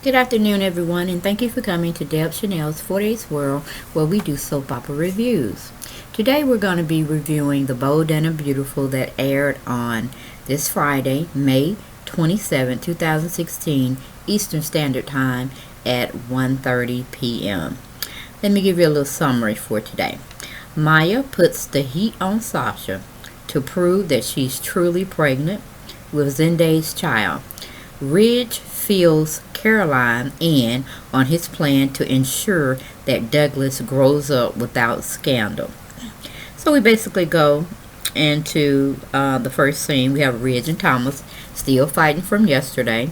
Good afternoon, everyone, and thank you for coming to Deb Chanel's 48th World, where we do soap opera reviews. Today, we're going to be reviewing The Bold and the Beautiful that aired on this Friday, May 27, 2016, Eastern Standard Time at 1:30 p.m. Let me give you a little summary for today. Maya puts the heat on Sasha to prove that she's truly pregnant with Zende's child. Ridge fills Caroline in on his plan to ensure that Douglas grows up without scandal. So we basically go into the first scene. We have Ridge and Thomas still fighting from yesterday,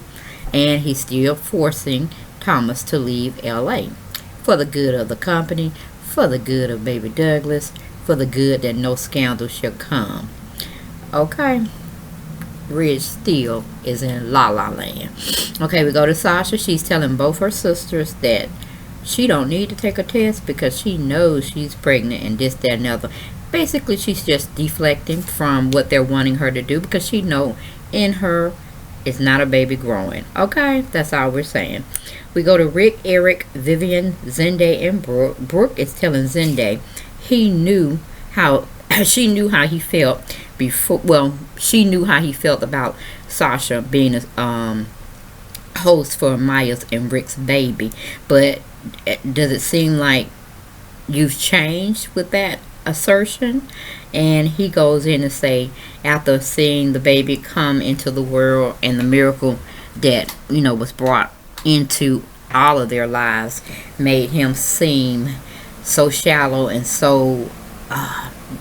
and he's still forcing Thomas to leave LA for the good of the company, for the good of baby Douglas, for the good that no scandal shall come. Okay. Ridge still is in La La Land. Okay, we go to Sasha. She's telling both her sisters that she don't need to take a test because she knows she's pregnant and this, that, and other. Basically, she's just deflecting from what they're wanting her to do because she know in her is not a baby growing. Okay, that's all we're saying. We go to Rick, Eric, Vivian, Zende, and Brooke. Brooke is telling Zende she knew how he felt before. Well, she knew how he felt about Sasha being a host for Maya's and Rick's baby, but does it seem like you've changed with that assertion? And he goes in and say, after seeing the baby come into the world and the miracle that was brought into all of their lives made him seem so shallow and so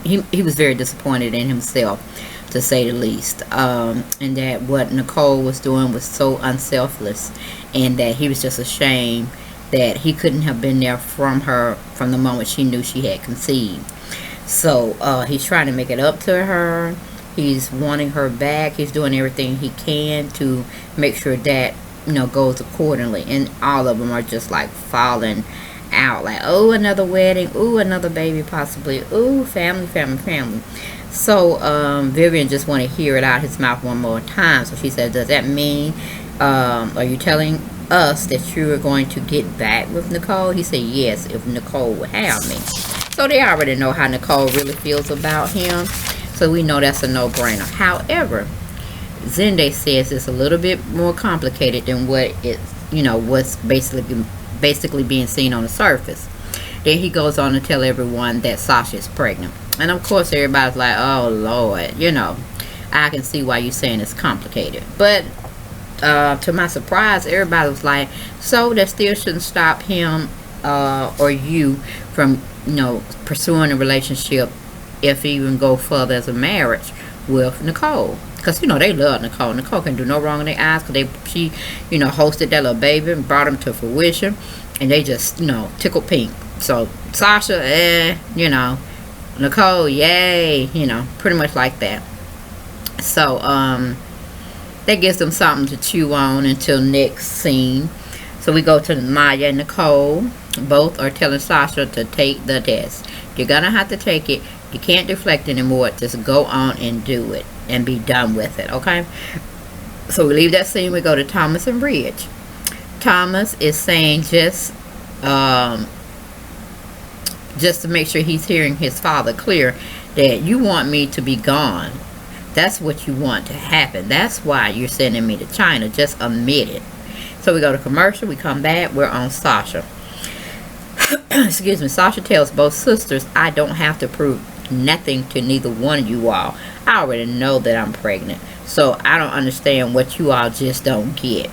he was very disappointed in himself, to say the least, and that what Nicole was doing was so unselfless, and that he was just ashamed that he couldn't have been there from the moment she knew she had conceived. So he's trying to make it up to her. He's wanting her back. He's doing everything he can to make sure that goes accordingly, and all of them are just like falling out, like, oh, another wedding, oh, another baby possibly, oh, family. So Vivian just want to hear it out his mouth one more time. So she said, does that mean are you telling us that you are going to get back with Nicole? He said, yes, if Nicole would have me. So they already know how Nicole really feels about him, so we know that's a no-brainer. However, Zende says it's a little bit more complicated than what it's what's basically being seen on the surface. Then he goes on to tell everyone that Sasha is pregnant, and of course everybody's like, oh Lord, I can see why you're saying it's complicated. But to my surprise, everybody was like, so that still shouldn't stop him or you from pursuing a relationship, if even go further as a marriage with Nicole. Because, they love Nicole. Nicole can do no wrong in their eyes. Because she hosted that little baby and brought him to fruition. And they just, tickled pink. So, Sasha, Nicole, yay. Pretty much like that. So, that gives them something to chew on until next scene. So, we go to Maya and Nicole. Both are telling Sasha to take the test. You're going to have to take it. You can't deflect anymore. Just go on and do it. And be done with it, okay? So we leave that scene. We go to Thomas and Ridge. Thomas is saying just to make sure he's hearing his father clear, that you want me to be gone. That's what you want to happen. That's why you're sending me to China. Just admit it. So we go to commercial. We come back. We're on Sasha. Excuse me. Sasha tells both sisters, I don't have to prove nothing to neither one of you all. I already know that I'm pregnant, so I don't understand what you all just don't get.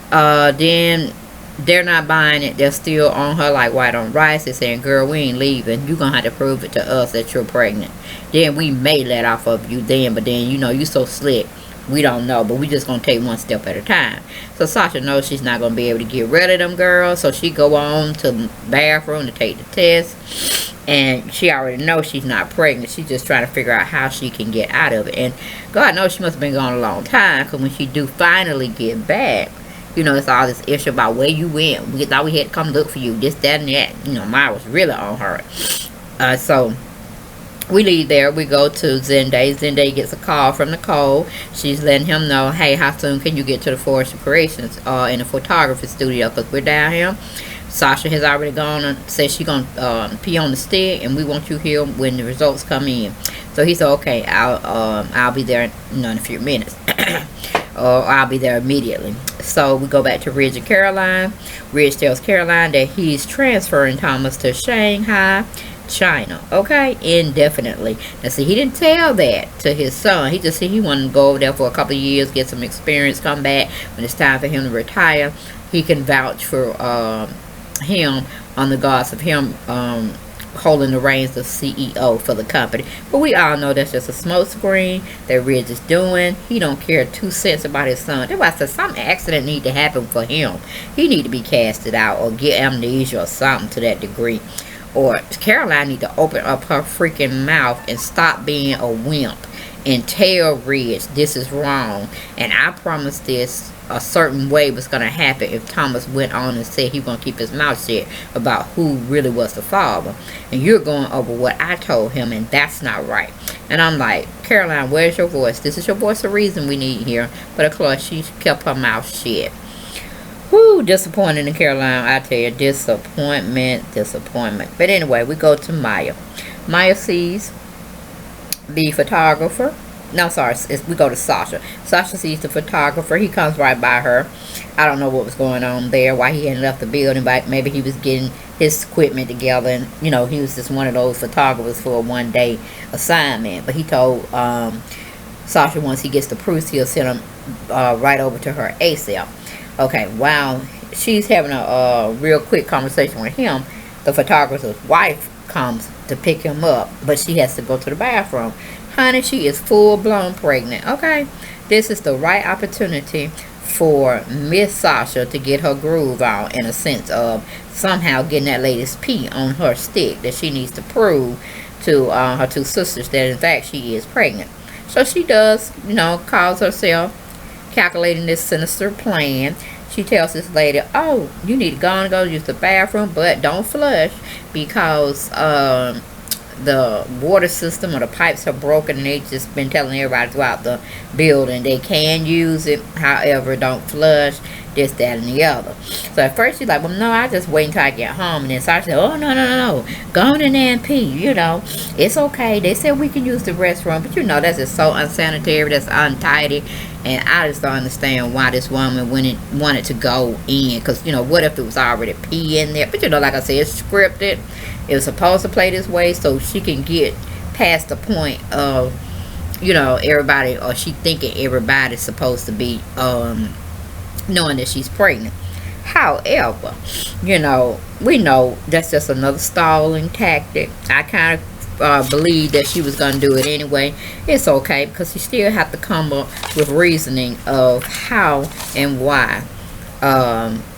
Then they're not buying it. They're still on her like white on rice. They're saying, girl, we ain't leaving. You're gonna have to prove it to us that you're pregnant. Then we may let off of you then, but then you so slick, we don't know, but we just gonna take one step at a time. So Sasha knows she's not gonna be able to get rid of them girls, so she go on to the bathroom to take the test. And she already knows she's not pregnant. She's just trying to figure out how she can get out of it. And God knows she must have been gone a long time. Because when she do finally get back, it's all this issue about where you went. We thought we had to come look for you. This, that, and that. Maya was really on her. So We leave there. We go to Zende. Zende gets a call from Nicole. She's letting him know, hey, how soon can you get to the Forest Creations in the photography studio? Because we're down here. Sasha has already gone and said she's going to pee on the stick, and we want you here when the results come in. So he said, okay, I'll be there in a few minutes. Or I'll be there immediately. So we go back to Ridge and Caroline. Ridge tells Caroline that he's transferring Thomas to Shanghai, China, okay, indefinitely. Now see, he didn't tell that to his son. He just said he wanted to go over there for a couple of years, get some experience, come back when it's time for him to retire. He can vouch for him on the gods of him holding the reins of CEO for the company. But we all know that's just a smoke screen that Ridge is doing. He don't care 2 cents about his son. That's why I said some accident need to happen for him. He need to be casted out or get amnesia or something to that degree. Or Caroline need to open up her freaking mouth and stop being a wimp and tell Ridge this is wrong. And I promise this a certain way was going to happen if Thomas went on and said he was going to keep his mouth shut about who really was the father. And you're going over what I told him, and that's not right. And I'm like, Caroline, where's your voice? This is your voice of reason we need here. But of course, she kept her mouth shut. Whoo, disappointing in Caroline, I tell you. Disappointment. But anyway, we go to Maya. Maya sees the photographer. No, sorry, we go to Sasha. Sasha sees the photographer. He comes right by her. I don't know what was going on there, why he hadn't left the building, but maybe he was getting his equipment together, and he was just one of those photographers for a one-day assignment. But he told Sasha once he gets the proofs, he'll send them right over to her ASAP. Okay, while she's having a real quick conversation with him, the photographer's wife comes to pick him up, but she has to go to the bathroom. Honey, she is full-blown pregnant. Okay, this is the right opportunity for Miss Sasha to get her groove on, in a sense of somehow getting that lady's pee on her stick, that she needs to prove to her 2 sisters that in fact she is pregnant. So she does, calls herself calculating this sinister plan. She tells this lady, oh, you need to go and go use the bathroom, but don't flush because the water system or the pipes are broken, and they've just been telling everybody throughout the building they can use it, however, don't flush, this, that, and the other. So at first she's like, well, no, I just wait until I get home. And then Sasha said, oh, no, go on in there and pee, it's okay, they said we can use the restroom, but that's just so unsanitary, that's untidy. And I just don't understand why this woman wanted to go in, because what if it was already pee in there? But like I said, it's scripted. It was supposed to play this way so she can get past the point of everybody, or she thinking everybody's supposed to be knowing that she's pregnant. However, we know that's just another stalling tactic. I kind of believe that she was going to do it anyway. It's okay, because she still have to come up with reasoning of how and why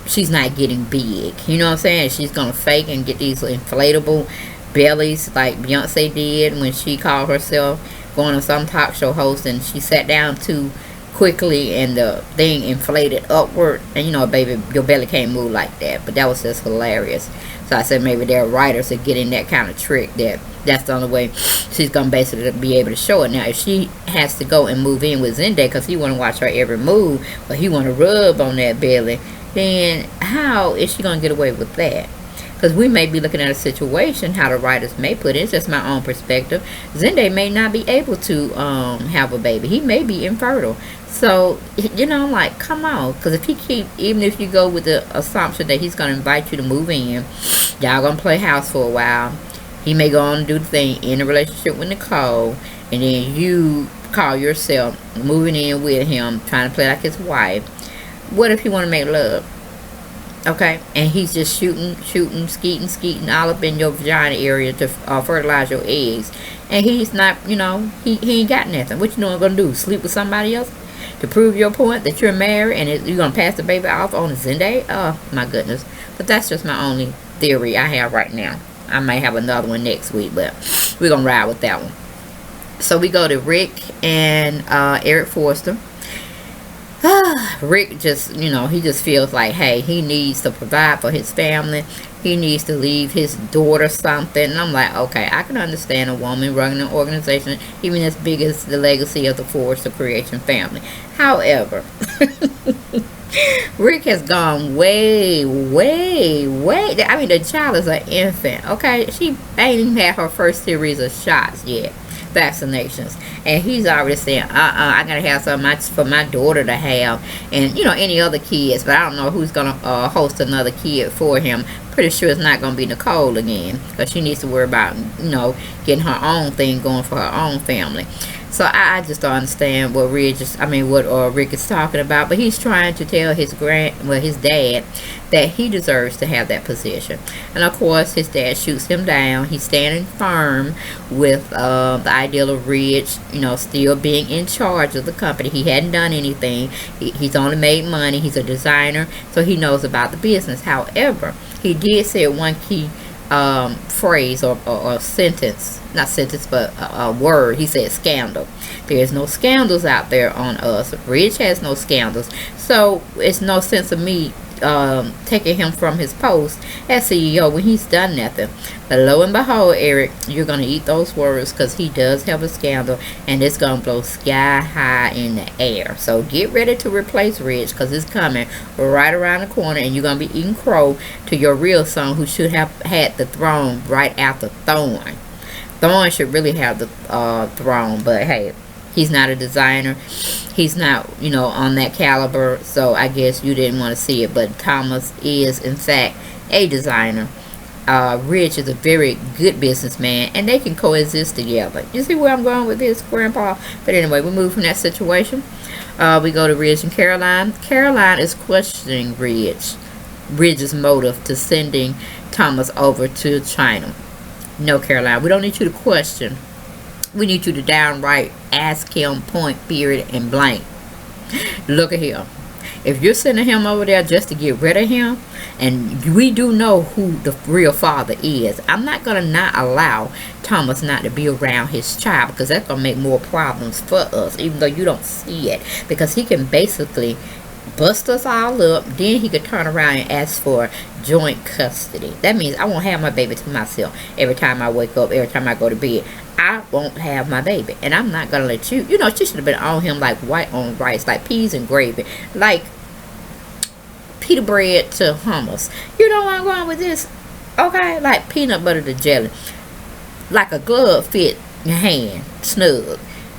she's not getting big. You know what I'm saying? She's going to fake and get these inflatable bellies like Beyonce did when she called herself going on some talk show host, and she sat down too quickly and the thing inflated upward, and baby, your belly can't move like that. But that was just hilarious. So I said maybe their writers are getting that kind of trick, that's the only way she's gonna basically be able to show it. Now if she has to go and move in with Zende because he want to watch her every move, but he want to rub on that belly, then how is she gonna get away with that? Because we may be looking at a situation, how the writers may put it, it's just my own perspective. Zende may not be able to have a baby. He may be infertile. So, I'm like, come on. Because even if you go with the assumption that he's going to invite you to move in, y'all going to play house for a while. He may go on and do the thing in a relationship with Nicole, and then you call yourself moving in with him, trying to play like his wife. What if he want to make love? Okay, and he's just shooting, skeeting all up in your vagina area to fertilize your eggs, and he's not, he ain't got nothing. What you gonna do? Sleep with somebody else to prove your point that you're married, and you're gonna pass the baby off on a Zende? Oh my goodness! But that's just my only theory I have right now. I may have another one next week, but we're gonna ride with that one. So we go to Rick and Eric Forster. Rick just, he just feels like, hey, he needs to provide for his family. he needs to leave his daughter something. And I'm like, okay, I can understand a woman running an organization even as big as the legacy of the Forrester Creation family. However, Rick has gone way, way, way. I mean, the child is an infant, okay? She ain't even had her first series of shots yet, vaccinations. And he's already saying, I gotta have something for my daughter to have. And, any other kids. But I don't know who's gonna host another kid for him. Pretty sure it's not gonna be Nicole again. Because she needs to worry about, getting her own thing going for her own family. So I just don't understand what Rick is talking about. But he's trying to tell his dad that he deserves to have that position. And of course, his dad shoots him down. He's standing firm with the ideal of Ridge, still being in charge of the company. He hadn't done anything. He's only made money. He's a designer, so he knows about the business. However, he did say one key phrase or sentence, not sentence, but a word. He said scandal. There's no scandals out there on us. Ridge has no scandals, so it's no sense of me taking him from his post as CEO when he's done nothing. But lo and behold, Eric, you're going to eat those words, because he does have a scandal, and it's going to blow sky high in the air. So get ready to replace Ridge, because it's coming right around the corner, and you're going to be eating crow to your real son, who should have had the throne right after Thorne. Thorne should really have the throne, but hey, he's not a designer. He's not, on that caliber. So I guess you didn't want to see it. But Thomas is, in fact, a designer. Rich is a very good businessman, and they can coexist together. You see where I'm going with this, Grandpa? But anyway, we move from that situation. We go to Ridge and Caroline. Caroline is questioning Ridge's motive to sending Thomas over to China. No, Caroline, we don't need you to question. We need you to downright ask him point, period, and blank. Look at him. If you're sending him over there just to get rid of him, and we do know who the real father is, I'm not going to not allow Thomas not to be around his child, because that's going to make more problems for us, even though you don't see it. Because he can basically bust us all up, then he could turn around and ask for joint custody. That means I won't have my baby to myself every time I wake up, every time I go to bed. I won't have my baby, and I'm not gonna let you. She should have been on him like white on rice, like peas and gravy, like pita bread to hummus. You know where I'm going with this? Okay, like peanut butter to jelly, like a glove fit your hand, snug.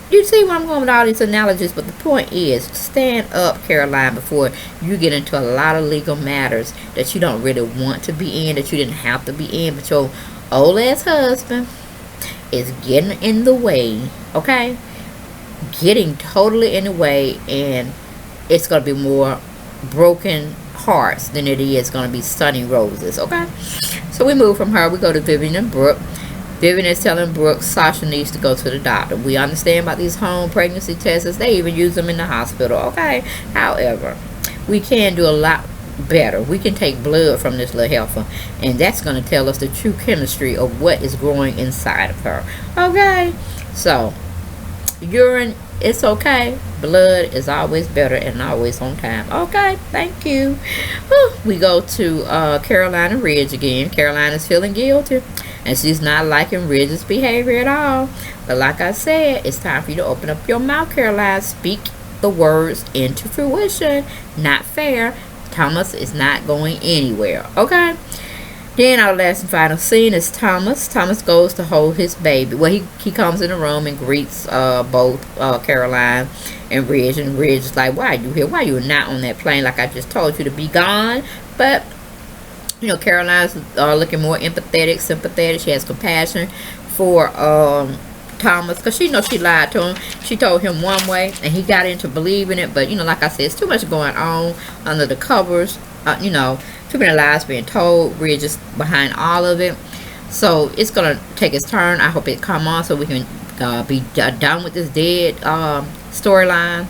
You see where I'm going with all these analogies, but the point is, stand up, Caroline, before you get into a lot of legal matters that you don't really want to be in, that you didn't have to be in, but your old ass husband is getting in the way, okay? Getting totally in the way, and it's going to be more broken hearts than it is going to be sunny roses, okay? So we move from her, we go to Vivian and Brooke. Vivian is telling Brooke Sasha needs to go to the doctor. We understand about these home pregnancy tests. They even use them in the hospital, okay? However, we can do a lot better. We can take blood from this little heifer, and that's going to tell us the true chemistry of what is growing inside of her, okay? So urine, it's okay. Blood is always better and always on time, okay? Thank you. Whew. We go to Caroline and Ridge again. Caroline is feeling guilty, and she's not liking Ridge's behavior at all. But like I said, it's time for you to open up your mouth, Caroline. Speak the words into fruition. Not fair. Thomas is not going anywhere, okay? Then our last and final scene is Thomas. Thomas goes to hold his baby. Well, he comes in the room and greets both Caroline and Ridge. And Ridge is like, why are you here? Why are you not on that plane like I just told you to be gone? But, Caroline's looking more empathetic, sympathetic. She has compassion for Thomas, because she knows she lied to him. She told him one way, and he got into believing it. But, like I said, it's too much going on under the covers. Too many lies being told. Ridge is behind all of it. So it's going to take its turn. I hope it come on so we can be done with this dead storyline.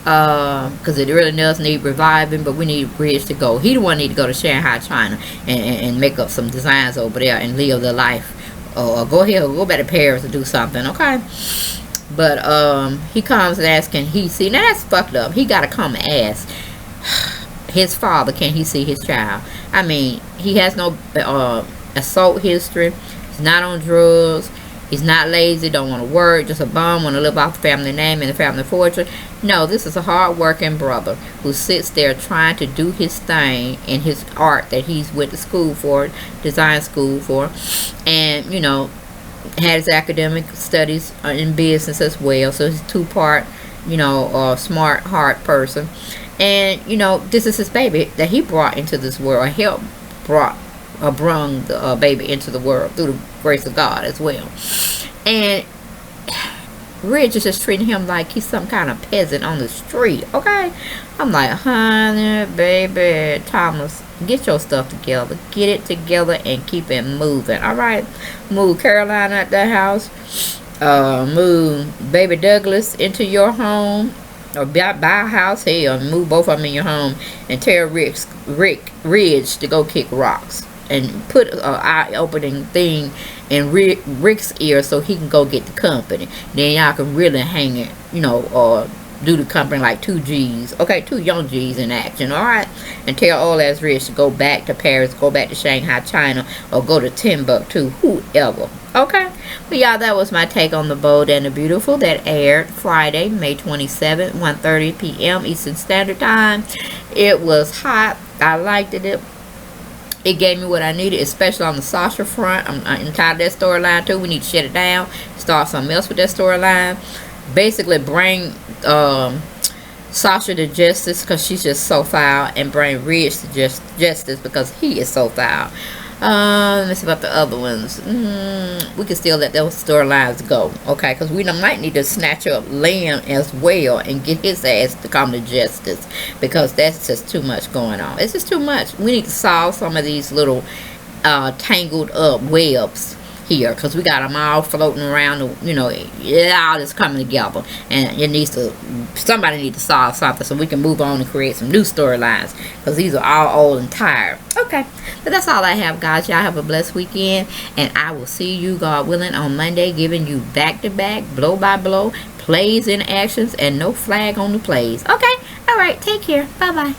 Because it really does need reviving, but we need Ridge to go. He the one need to go to Shanghai, China, and make up some designs over there and live the life. Or go ahead, go back to Paris to do something, okay? But he comes and asks, now that's fucked up. He gotta come and ask. his father, can he see his child? I mean, he has no assault history. He's not on drugs. He's not lazy, don't want to work, just a bum, want to live off the family name and the family fortune. No, this is a hard-working brother who sits there trying to do his thing in his art that he's went to school for, design school for, and, you know, had his academic studies in business as well. So he's a two-part, you know, smart heart person. And, you know, this is his baby that he brought into this world, helped brung the baby into the world through the grace of God as well. And Rich is just treating him like he's some kind of peasant on the street. Okay, I'm like, honey, baby, Thomas, get your stuff together, get it together, and keep it moving. All right, move Caroline out the house, move baby Douglas into your home, or buy a house here, and move both of them in your home, and tell Ridge to go kick rocks. And put an eye-opening thing in Rick's ear so he can go get the company. Then y'all can really hang it, you know, or do the company like 2 G's. Okay, 2 young G's in action, alright? And tell all that's rich to go back to Paris, go back to Shanghai, China, or go to Timbuktu, whoever. Okay? But y'all, that was my take on The Bold and the Beautiful that aired Friday, May 27th, 1:30 p.m. Eastern Standard Time. It was hot. I liked it. It gave me what I needed, especially on the Sasha front. I'm tired of that storyline too. We need to shut it down, start something else with that storyline. Basically bring Sasha to justice because she's just so foul, and bring Ridge to justice because he is so foul. Let me see about the other ones. We can still let those storylines go, okay? Because we might need to snatch up Liam as well and get his ass to come to justice, because that's just too much going on. It's just too much. We need to solve some of these little tangled up webs here, because we got them all floating around, you know, all this coming together, and somebody needs to solve something so we can move on and create some new storylines, because these are all old and tired. Okay, but that's all I have, guys. Y'all have a blessed weekend, and I will see you, God willing, on Monday, giving you back-to-back, blow-by-blow plays and actions, and no flag on the plays. Okay, all right, take care. Bye-bye.